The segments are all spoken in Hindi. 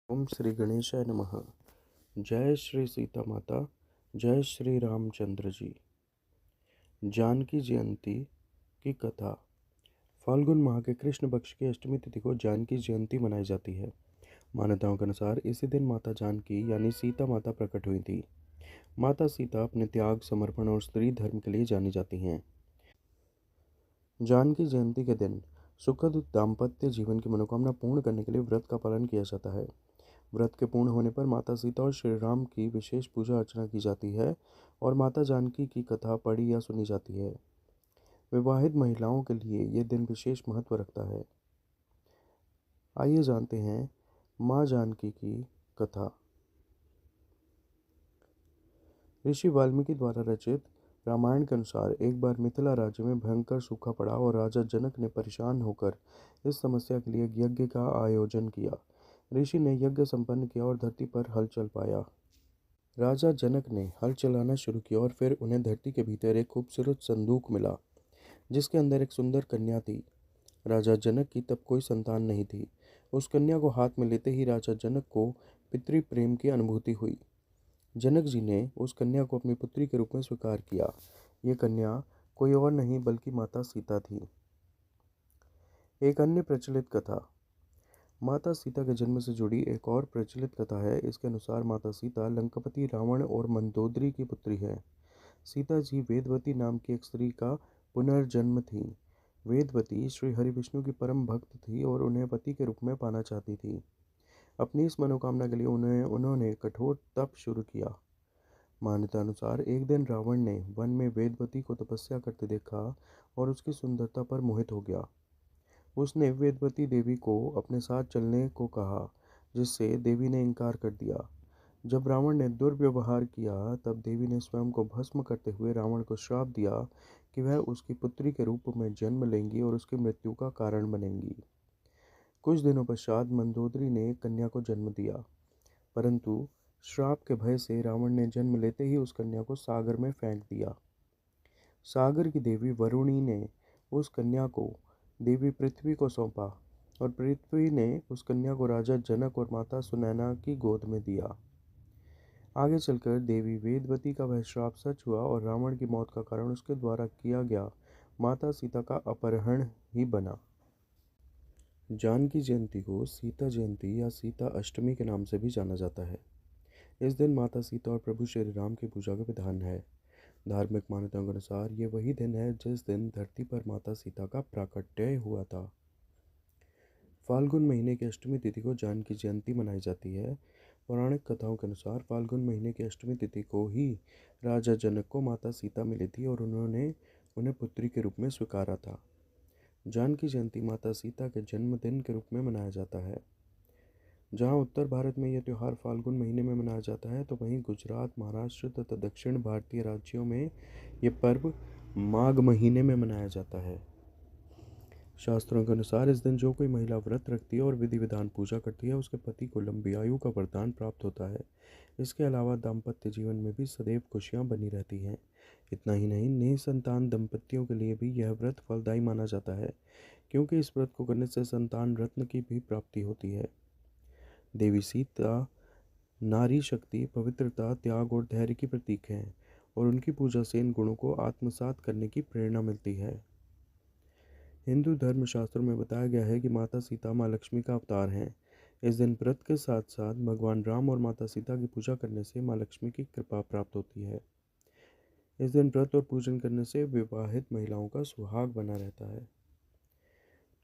ओम श्री गणेशाय नमः। जय श्री सीता माता, जय श्री रामचंद्र जी। जानकी जयंती की कथा। फाल्गुन माह के कृष्ण पक्ष की अष्टमी तिथि को जानकी जयंती मनाई जाती है। मान्यताओं के अनुसार इसी दिन माता जानकी यानी सीता माता प्रकट हुई थी। माता सीता अपने त्याग, समर्पण और स्त्री धर्म के लिए जानी जाती हैं। जानकी जयंती के दिन सुखद दाम्पत्य जीवन की मनोकामना पूर्ण करने के लिए व्रत का पालन किया जाता है। व्रत के पूर्ण होने पर माता सीता और श्री राम की विशेष पूजा अर्चना की जाती है और माता जानकी की कथा पढ़ी या सुनी जाती है। विवाहित महिलाओं के लिए यह दिन विशेष महत्व रखता है। आइए जानते हैं माँ जानकी की कथा। ऋषि वाल्मीकि द्वारा रचित रामायण के अनुसार एक बार मिथिला राज्य में भयंकर सूखा पड़ा और राजा जनक ने परेशान होकर इस समस्या के लिए यज्ञ का आयोजन किया। ऋषि ने यज्ञ संपन्न किया और धरती पर हल चल पाया। राजा जनक ने हल चलाना शुरू किया और फिर उन्हें धरती के भीतर एक खूबसूरत संदूक मिला जिसके अंदर एक सुंदर कन्या थी। राजा जनक की तब कोई संतान नहीं थी। उस कन्या को हाथ में लेते ही राजा जनक को पितृ प्रेम की अनुभूति हुई। जनक जी ने उस कन्या को अपनी पुत्री के रूप में स्वीकार किया। ये कन्या कोई और नहीं बल्कि माता सीता थी। एक अन्य प्रचलित कथा। माता सीता के जन्म से जुड़ी एक और प्रचलित कथा है। इसके अनुसार माता सीता लंकापति रावण और मंदोदरी की पुत्री है। सीता जी वेदवती नाम की एक स्त्री का पुनर्जन्म थी। वेदवती श्री हरि विष्णु की परम भक्त थी और उन्हें पति के रूप में पाना चाहती थी। अपनी इस मनोकामना के लिए उन्होंने कठोर तप शुरू किया। मान्यता अनुसार एक दिन रावण ने वन में वेदवती को तपस्या करते देखा और उसकी सुंदरता पर मोहित हो गया। उसने वेदवती देवी को अपने साथ चलने को कहा, जिससे देवी ने इनकार कर दिया। जब रावण ने दुर्व्यवहार किया तब देवी ने स्वयं को भस्म करते हुए रावण को श्राप दिया कि वह उसकी पुत्री के रूप में जन्म लेंगी और उसकी मृत्यु का कारण बनेंगी। कुछ दिनों पश्चात मंदोदरी ने एक कन्या को जन्म दिया, परंतु श्राप के भय से रावण ने जन्म लेते ही उस कन्या को सागर में फेंक दिया। सागर की देवी वरुणी ने उस कन्या को देवी पृथ्वी को सौंपा और पृथ्वी ने उस कन्या को राजा जनक और माता सुनैना की गोद में दिया। आगे चलकर देवी वेदवती का वह श्राप सच हुआ और रावण की मौत का कारण उसके द्वारा किया गया माता सीता का अपहरण ही बना। जानकी जयंती को सीता जयंती या सीता अष्टमी के नाम से भी जाना जाता है। इस दिन माता सीता और प्रभु श्री राम की पूजा का विधान है। धार्मिक मान्यताओं के अनुसार ये वही दिन है जिस दिन धरती पर माता सीता का प्राकट्य हुआ था। फाल्गुन महीने की अष्टमी तिथि को जानकी जयंती मनाई जाती है। पौराणिक कथाओं के अनुसार फाल्गुन महीने की अष्टमी तिथि को ही राजा जनक को माता सीता मिली थी और उन्होंने उन्हें पुत्री के रूप में स्वीकारा था। जानकी जयंती माता सीता के जन्मदिन के रूप में मनाया जाता है। जहाँ उत्तर भारत में यह त्यौहार फाल्गुन महीने में मनाया जाता है, तो वहीं गुजरात, महाराष्ट्र तथा दक्षिण भारतीय राज्यों में यह पर्व माघ महीने में मनाया जाता है। शास्त्रों के अनुसार इस दिन जो कोई महिला व्रत रखती है और विधि विधान पूजा करती है, उसके पति को लंबी आयु का वरदान प्राप्त होता है। इसके अलावा दाम्पत्य जीवन में भी सदैव खुशियाँ बनी रहती हैं। इतना ही नहीं, निसंतान दंपतियों के लिए भी यह व्रत फलदायी माना जाता है, क्योंकि इस व्रत को करने से संतान रत्न की भी प्राप्ति होती है। देवी सीता नारी शक्ति, पवित्रता, त्याग और धैर्य की प्रतीक हैं और उनकी पूजा से इन गुणों को आत्मसात करने की प्रेरणा मिलती है। हिंदू धर्मशास्त्रों में बताया गया है कि माता सीता माँ लक्ष्मी का अवतार हैं। इस दिन व्रत के साथ साथ भगवान राम और माता सीता की पूजा करने से माँ लक्ष्मी की कृपा प्राप्त होती है। इस दिन व्रत और पूजन करने से विवाहित महिलाओं का सुहाग बना रहता है।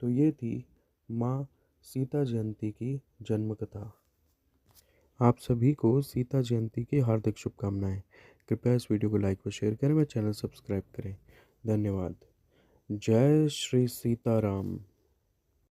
तो ये थी माँ सीता जयंती की जन्म कथा। आप सभी को सीता जयंती की हार्दिक शुभकामनाएं। कृपया इस वीडियो को लाइक व शेयर करें व चैनल सब्सक्राइब करें। धन्यवाद। जय श्री सीताराम।